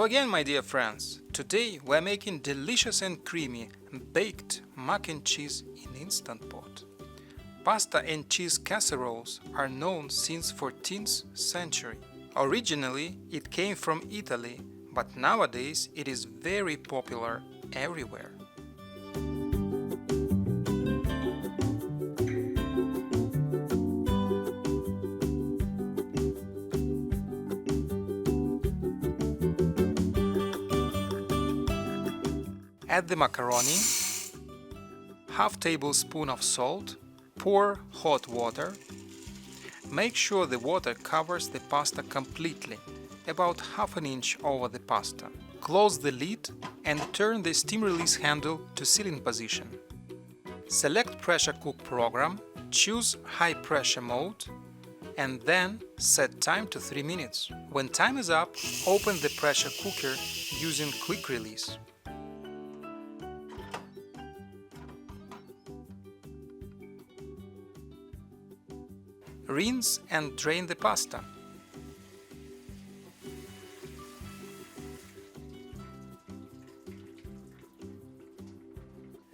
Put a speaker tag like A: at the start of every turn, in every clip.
A: Hello again, my dear friends! Today we're making delicious and creamy baked mac and cheese in Instant Pot. Pasta and cheese casseroles are known since 14th century. Originally it came from Italy, but nowadays it is very popular everywhere. Add the macaroni, half tablespoon of salt, pour hot water. Make sure the water covers the pasta completely, about half an inch over the pasta. Close the lid and turn the steam release handle to sealing position. Select pressure cook program, choose high pressure mode, and then set time to 3 minutes. When time is up, open the pressure cooker using quick release. Rinse and drain the pasta.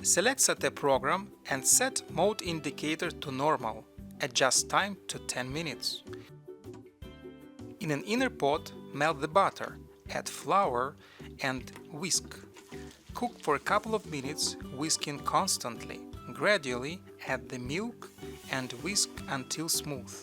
A: Select Sauté program and set mode indicator to normal. Adjust time to 10 minutes. In an inner pot, melt the butter, add flour and whisk. Cook for a couple of minutes, whisking constantly. Gradually add the milk and whisk until smooth.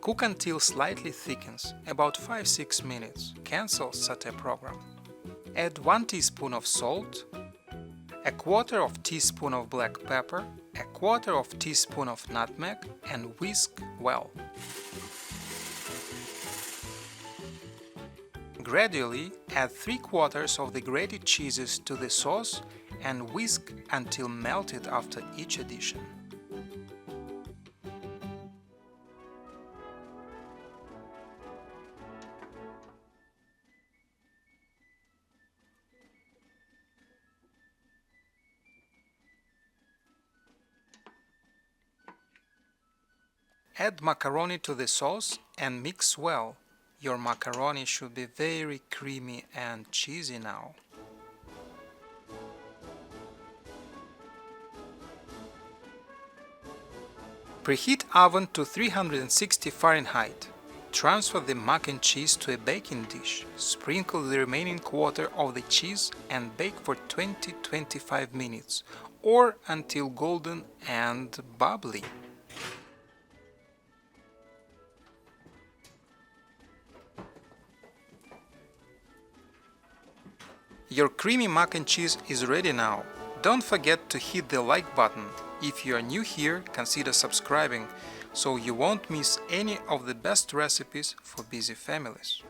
A: Cook until slightly thickens, about 5-6 minutes. Cancel Sauté program. Add 1 teaspoon of salt, a quarter of teaspoon of black pepper, a quarter of teaspoon of nutmeg, and whisk well. Gradually add 3/4 of the grated cheeses to the sauce and whisk until melted after each addition. Add macaroni to the sauce and mix well. Your macaroni should be very creamy and cheesy now. Preheat oven to 360 Fahrenheit. Transfer the mac and cheese to a baking dish. Sprinkle the remaining quarter of the cheese and bake for 20-25 minutes or until golden and bubbly. Your creamy mac and cheese is ready now. Don't forget to hit the like button. If you are new here, consider subscribing so you won't miss any of the best recipes for busy families.